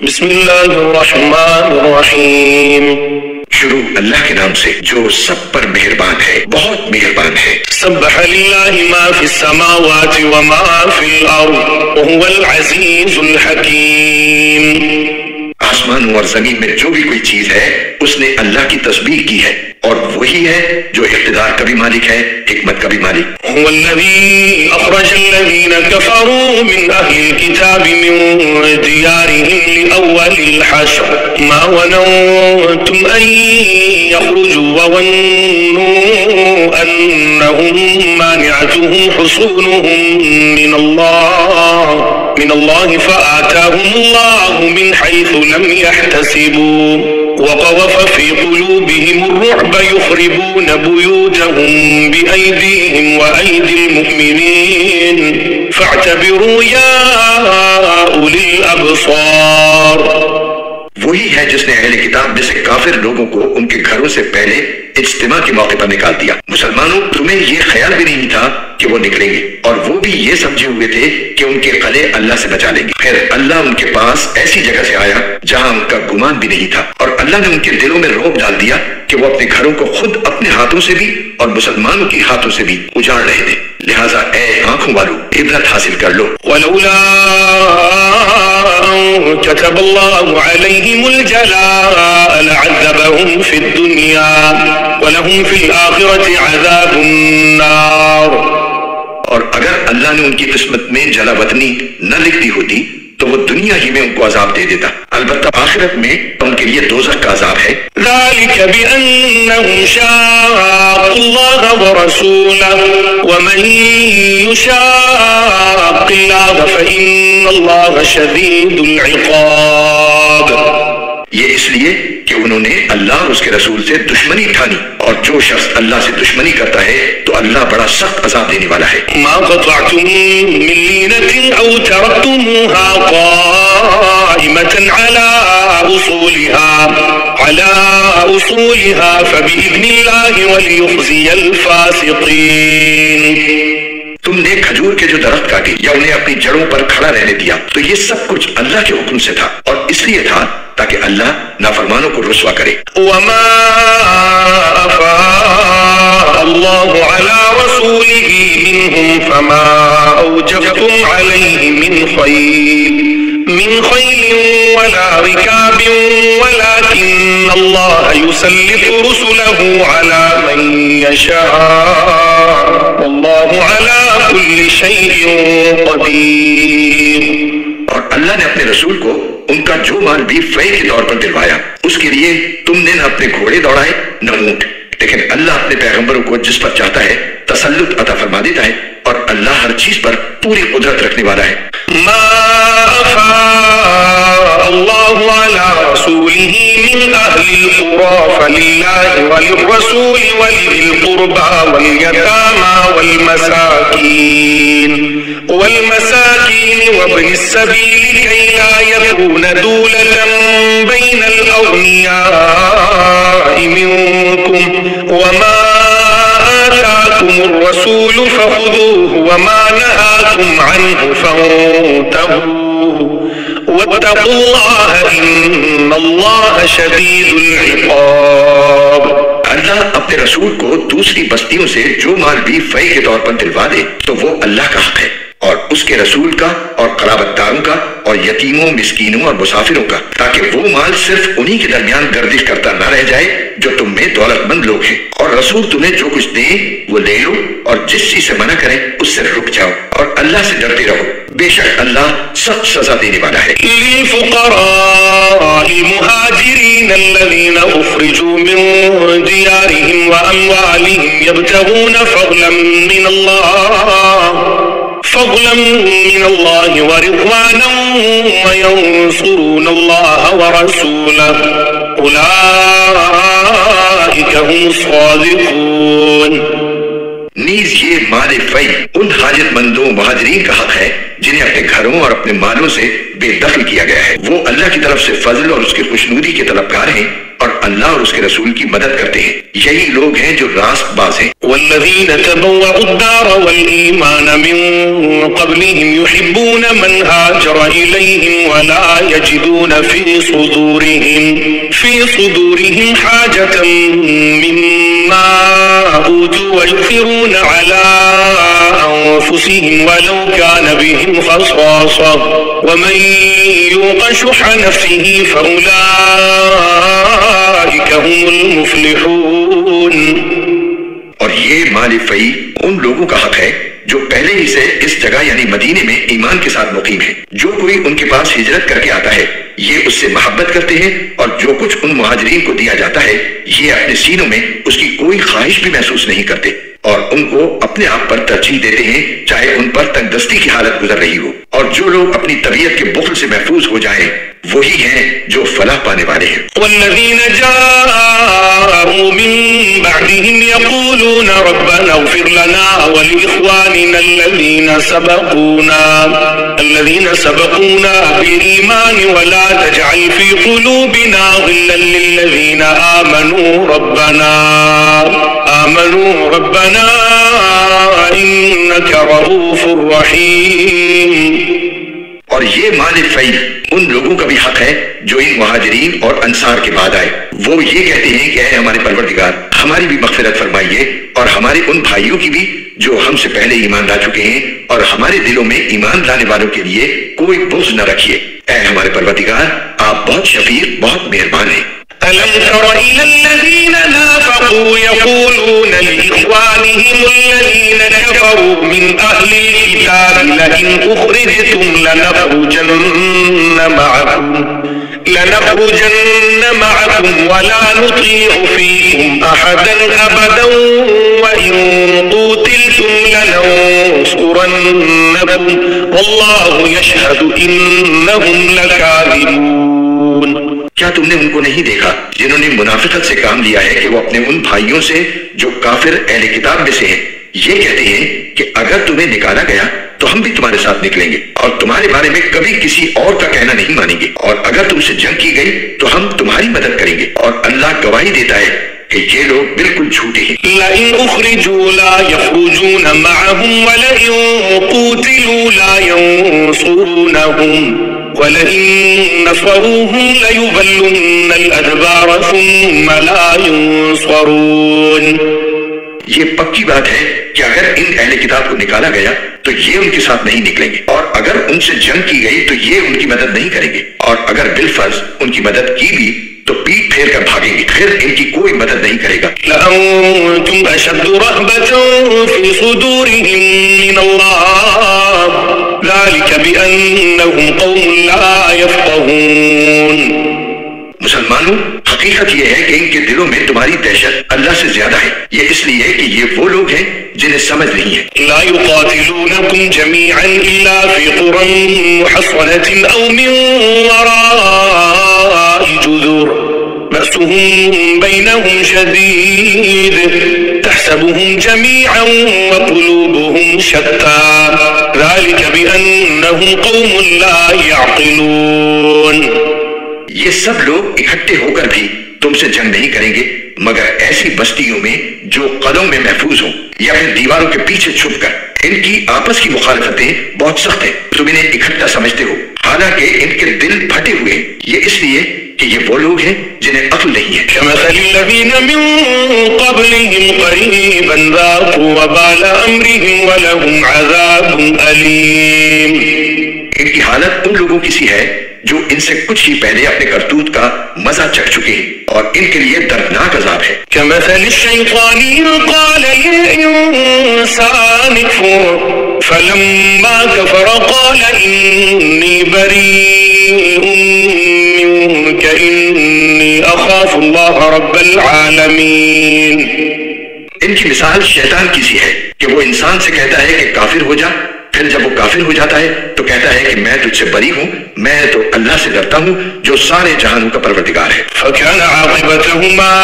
بسم اللہ الرحمن الرحیم، شروع اللہ کے نام سے جو سب پر مہربان ہے، بہت مہربان ہے۔ سبح للہ ما فی السماوات وما فی الارض وهو العزیز الحکیم۔ آسمانوں اور زمین میں جو بھی کوئی چیز ہے اس نے اللہ کی تسبیح کی ہے، اور وہی ہے جو اقتدار کا بھی مالک ہے، حکمت کا بھی مالک۔ هو الذی اخرج الذین کفروا من اہل الكتاب من دیارهم لأول الحشر ما ظننتم ان يخرجوا وظنوا انهم مانعتهم حصونهم من الله فآتاهم الله من حيث لم يحتسبوا وقذف في قلوبهم الرعب يخربون بيوتهم بأيديهم وأيدي المؤمنين فاعتبروا يا أولي الأبصار۔ وہی ہے جس نے اہل کتاب میں سے کافر لوگوں کو ان کے گھروں سے پہلے اجتماع کے موقع پر نکال دیا۔ مسلمانوں، تمہیں یہ خیال بھی نہیں تھا کہ وہ نکلیں گے، اور وہ بھی یہ سمجھے ہوئے تھے کہ ان کے قلعے اللہ سے بچا لیں گے۔ پھر اللہ ان کے پاس ایسی جگہ سے آیا جہاں ان کا گمان بھی نہیں تھا، اور اللہ نے ان کے دلوں میں رعب ڈال دیا کہ وہ اپنے گھروں کو خود اپنے ہاتھوں سے بھی اور مسلمانوں کے ہاتھوں سے بھی اجاڑ رہے تھے۔ لہٰذا اے آنکھوں والو، عبرت حاصل کر لو۔ ولولا كتب الله عليهم الجلاء لعذبهم في الدنيا ولهم في الآخرة عذاب النار۔ اور اگر اللہ نے ان کی قسمت میں جلا وطنی نہ لکھ دی ہوتی تو وہ دنیا ہی میں ان کو عذاب دے دیتا، البتہ آخرت میں ان کے لیے دوزخ کا عذاب ہے۔ ذلك بأنهم شاقوا الله ورسوله ومن يشاق الله فإن الله شديد العقاب۔ یہ اس لیے کہ انہوں نے اللہ اور اس کے رسول سے دشمنی ٹھانی، اور جو شخص اللہ سے دشمنی کرتا ہے تو اللہ بڑا سخت عذاب دینے والا ہے۔ ما قطعتم من لينة أو تركتموها قائمة على أصولها فبإذن الله وليخزي الفاسقين۔ تم نے کھجور کے جو درخت کاٹے یا انہیں اپنی جڑوں پر کھڑا رہنے دیا تو یہ سب کچھ اللہ کے حکم سے تھا، اور اس لیے تھا تاکہ اللہ نافرمانوں کو رسوا کرے۔ وما أفاء الله على رسوله منهم فما أوجفتم عليه من خيل ولا ركاب ولكن الله يسلط رسله على من يشاء والله على كل شيء قدير۔ اور اللہ نے اپنے رسول کو ان کا جو مال بھی فے کے طور پر دلوایا، اس کے لیے تم نے نہ اپنے گھوڑے دوڑائے نہ اونٹ، لیکن اللہ اپنے پیغمبروں کو جس پر چاہتا ہے تسلط عطا فرما دیتا ہے، اور اللہ ہر چیز پر پوری قدرت رکھنے والا ہے۔ ما أفاء الله على رسوله من أهل القرى فلله وللرسول ولذي القربى واليتامى والمساكين وابن السبيل كي لا يكون دولة بين الأغنياء منكم وما آتاكم الرسول فخذوه وما نهاكم عنه فانتهوا واتقوا الله إن الله شديد العقاب۔ اللہ اپنے رسول کو دوسری بستیوں سے جو مال بھی فے کے طور پر دلوا دے تو وہ اللہ کا حق ہے، اور اس کے رسول کا اور قرابت داروں کا اور یتیموں، مسکینوں اور مسافروں کا، تاکہ وہ مال صرف انہی کے درمیان گردش کرتا نہ رہ جائے جو تم میں دولت مند لوگ ہیں، اور رسول تمہیں جو کچھ دے وہ لے لو، اور جس چیز سے منع کرے اس سے رک جاؤ، اور اللہ سے ڈرتے رہو، بے شک اللہ سخت سزا دینے والا ہے۔ للفقراء المهاجرين الذين أخرجوا من ديارهم وأموالهم يبتغون فضلا من الله ورضوانا وينصرون الله ورسوله أولئك هم الصادقون۔ نیز یہ مال فی ان حاجت مندوں مہاجرین کا حق ہے جنہیں اپنے گھروں اور اپنے مالوں سے بے دخل کیا گیا ہے، وہ اللہ کی طرف سے فضل اور اس کی خوشنودی کے طلبگار ہیں، اور اللہ اور اس کے رسول کی مدد کرتے ہیں، یہی لوگ ہیں جو راست باز ہیں۔ والذین تبوأوا الدار والایمان من قبلهم يحبون من هاجر إليهم ولا يجدون في صدورهم حاجة مما أوتوا ويؤثرون على أنفسهم ولو كان بهم خصاصة ومن يوق شح نفسه فأولئك هم المفلحون۔ اور یہ مال فی ان لوگوں کا حق ہے جو پہلے ہی سے اس جگہ یعنی مدینے میں ایمان کے ساتھ مقیم ہے۔ جو کوئی ان کے پاس ہجرت کر کے آتا ہے یہ اس سے محبت کرتے ہیں، اور جو کچھ ان مہاجرین کو دیا جاتا ہے یہ اپنے سینوں میں اس کی کوئی خواہش بھی محسوس نہیں کرتے، اور ان کو اپنے آپ پر ترجیح دیتے ہیں چاہے ان پر تنگ دستی کی حالت گزر رہی ہو۔ اور جو لوگ اپنی طبیعت کے بخل سے محفوظ ہو جائیں وہی ہیں جو فلاح پانے والے ہیں۔ والذین جاءوا من بعدهم يقولون ربنا اغفر لنا ولإخواننا الذين سبقونا بالإيمان ولا تجعل في قلوبنا غلا للذين آمنوا ربنا إنك رؤوف رحيم۔ اور یہ مال فی ان لوگوں کا بھی حق ہے جو ان مہاجرین اور انصار کے بعد آئے، وہ یہ کہتے ہیں کہ اے ہمارے پروردگار ہماری بھی مغفرت فرمائیے اور ہمارے ان بھائیوں کی بھی جو ہم سے پہلے ایمان لا چکے ہیں، اور ہمارے دلوں میں ایمان لانے والوں کے لیے کوئی بغض نہ رکھیے، اے ہمارے پروردگار آپ بہت شفیق بہت مہربان ہیں۔ ألم تر إلى الذين نافقوا يقولون لإخوانهم الذين كفروا من أهل الكتاب لئن أخرجتم لنخرجن معكم ولا نطيع فيكم أحدا أبدا وإن قوتلتم لننصرنكم والله يشهد إنهم لكاذبون۔ کیا تم نے ان کو نہیں دیکھا جنہوں نے منافقت سے کام لیا ہے کہ وہ اپنے ان بھائیوں سے جو کافر اہل کتاب میں سے ہیں یہ کہتے ہیں کہ اگر تمہیں نکالا گیا تو ہم بھی تمہارے ساتھ نکلیں گے اور تمہارے بارے میں کبھی کسی اور کا کہنا نہیں مانیں گے، اور اگر تم سے جنگ کی گئی تو ہم تمہاری مدد کریں گے، اور اللہ گواہی دیتا ہے کہ یہ لوگ بالکل جھوٹے ہیں۔ لئن اخرجوا لا يخرجون معهم ولئن قوتلوا لا ينصرونهم وَلَئِن نَصَرُوهُمْ لَيُوَلُّنَّ الْأَدْبَارَ ثُمَّ لَا يُنصَرُونَ۔ یہ پکی بات ہے کہ اگر ان اہل کتاب کو نکالا گیا تو یہ ان کے ساتھ نہیں نکلیں گے، اور اگر ان سے جنگ کی گئی تو یہ ان کی مدد نہیں کریں گے، اور اگر بالفرض ان کی مدد کی بھی تو پیٹ پھیر کر بھاگیں گے، پھر ان کی کوئی مدد نہیں کرے گا۔ لَأَنْتُمْ أَشَدُّ رَهْبَةً فِي صُدُورِهِمْ مِنَ اللَّهِ ذَلِكَ بِأَنَّهُمْ قَوْمٌ لَا يَفْقَهُونَ۔ مسلمانوں حقیقت یہ ہے کہ ان کے دلوں میں تمہاری دہشت اللہ سے زیادہ ہے، یہ اس لیے کہ یہ وہ لوگ ہیں جنہیں سمجھ نہیں ہے۔ لا يقاتلونكم جميعا إلا في قرى محصنة أو من وراء جذور بأسهم بينهم شديد تحسبهم جميعا وقلوبهم شتى ذلك بأنهم قوم لا يعقلون۔ یہ سب لوگ اکٹھے ہو کر بھی تم سے جنگ نہیں کریں گے مگر ایسی بستیوں میں جو قلعوں میں محفوظ ہوں یا پھر دیواروں کے پیچھے چھپ کر۔ ان کی آپس کی مخالفتیں بہت سخت ہیں، تم انہیں اکٹھا سمجھتے ہو حالانکہ ان کے دل پھٹے ہوئے ہیں، یہ اس لیے کہ یہ وہ لوگ ہیں جنہیں عقل نہیں ہے۔ كمثل الذين من قبلهم قريبا ذاقوا وبال أمرهم ولهم عذاب أليم۔ ان کی حالت ان لوگوں کی سی ہے جو ان سے کچھ ہی پہلے اپنے کرتوت کا مزہ چکھ چکے ہیں اور ان کے لیے دردناک عذاب ہے۔ كمثل الشيطان إذ قال للإنسان اكفر فلما كفر قال إني بريء منك إني أخاف الله رب العالمين۔ ان کی مثال شیطان کی سی ہے کہ وہ انسان سے کہتا ہے کہ کافر ہو جا، پھر جب وہ کافر ہو جاتا ہے تو کہتا ہے کہ میں تجھ سے بری ہوں، میں تو اللہ سے ڈرتا ہوں جو سارے جہانوں کا پروردگار ہے۔ فكان عاقبتهما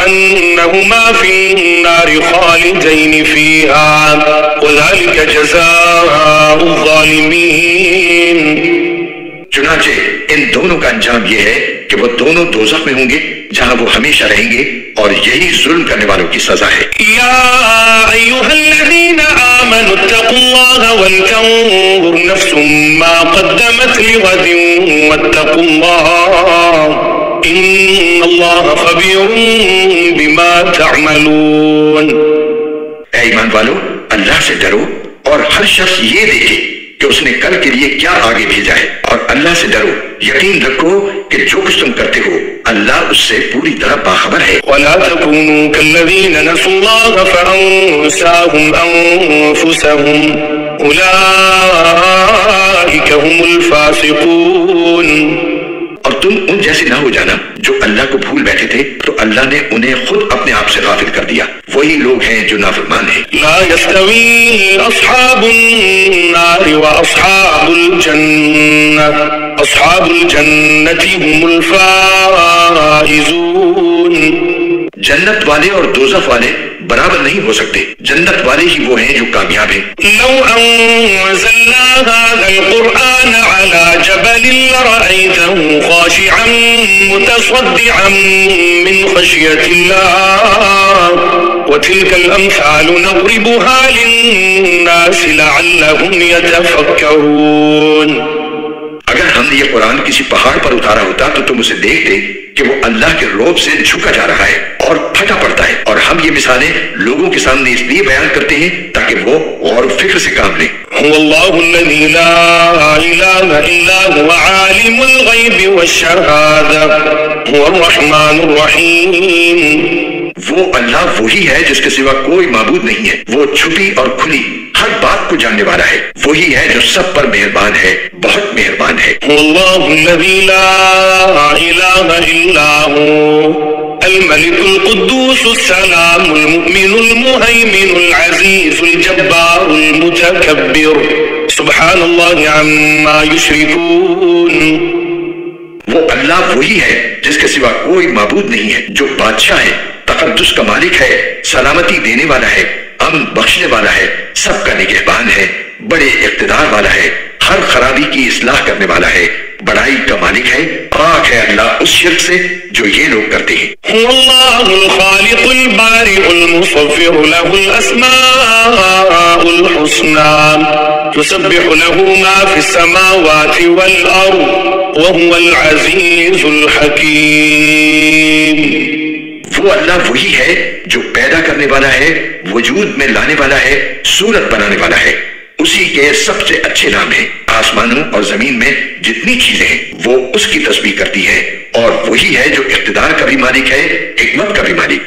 أنهما في النار خالدين فيها وذلك جزاء الظالمين۔ چنانچہ ان دونوں کا انجام یہ ہے کہ وہ دونوں دوزخ میں ہوں گے جہاں وہ ہمیشہ رہیں گے، اور یہی ظلم کرنے والوں کی سزا ہے۔ یا ایھا الذین آمنوا اتقوا اللہ ولتنظر نفس ما قدمت لغد واتقوا اللہ ان اللہ خبیر بما تعملون۔ اے ایمان والو، اللہ سے ڈرو اور ہر شخص یہ دیکھے کہ اس نے کل کے لیے کیا آگے بھیجا ہے، اور اللہ سے ڈرو، یقین رکھو کہ جو کچھ تم کرتے ہو اللہ اس سے پوری طرح باخبر ہے۔ ولا تكونوا كالذين نسوا الله فأنساهم أنفسهم أولئك هم الفاسقون۔ اور تم ان جیسے نہ ہو جانا جو اللہ کو بھول بیٹھے تھے تو اللہ نے انہیں خود اپنے آپ سے غافل کر دیا، وہی لوگ ہیں جو نافرمان ہیں۔ لا يستوي أصحاب النار وأصحاب الجنة أصحاب الجنة هم الفائزون۔ جنت والے اور دوزخ والے برابر نہیں ہو سکتے، جنت والے ہی وہ ہیں جو کامیاب ہیں۔ لو أنزلنا هذا القرآن على جبل لرأيته خاشعا متصدعا من خشية الله وتلك الأمثال نضربها للناس لعلهم يتفكرون۔ اگر ہم نے یہ قرآن کسی پہاڑ پر اتارا ہوتا تو تم اسے دیکھتے کہ وہ اللہ کے روب سے جھکا جا رہا ہے اور پھٹا پڑتا ہے، اور ہم یہ مثالیں لوگوں کے سامنے اس لیے بیان کرتے ہیں تاکہ وہ غور و فکر سے کام لیں۔ هو الله الذي لا إله إلا هو عالم الغيب والشهادة هو الرحمن الرحيم۔ وہ اللہ وہی ہے جس کے سوا کوئی معبود نہیں ہے، وہ چھپی اور کھلی ہر بات کو جاننے والا ہے، وہی ہے جو سب پر مہربان ہے، بہت مہربان ہے۔ هو الله الذي لا إله إلا هو الملك القدوس السلام المؤمن المهيمن العزيز الجبار المتكبر سبحان الله عما يشركون۔ وہ اللہ وہی ہے جس کے سوا کوئی معبود نہیں ہے، جو بادشاہ ہے، تقدس کا مالک ہے، سلامتی دینے والا ہے، امن بخشنے والا ہے، سب کا نگہبان ہے، بڑے اقتدار والا ہے، ہر خرابی کی اصلاح کرنے والا ہے، بڑائی کا مالک ہے، پاک ہے اللہ اس شرک سے جو یہ لوگ کرتے ہیں۔ هو الله الخالق البارئ المصور له الأسماء الحسنى يسبح له ما في السماوات والأرض وهو العزيز الحكيم۔ وہ اللہ وہی ہے جو پیدا کرنے والا ہے، وجود میں لانے والا ہے، صورت بنانے والا ہے، اسی کے سب سے اچھے نام ہیں۔ آسمانوں اور زمین میں جتنی چیزیں ہیں وہ اس کی تسبیح کرتی ہے، اور وہی ہے جو اقتدار کا بھی مالک ہے، حکمت کا بھی مالک۔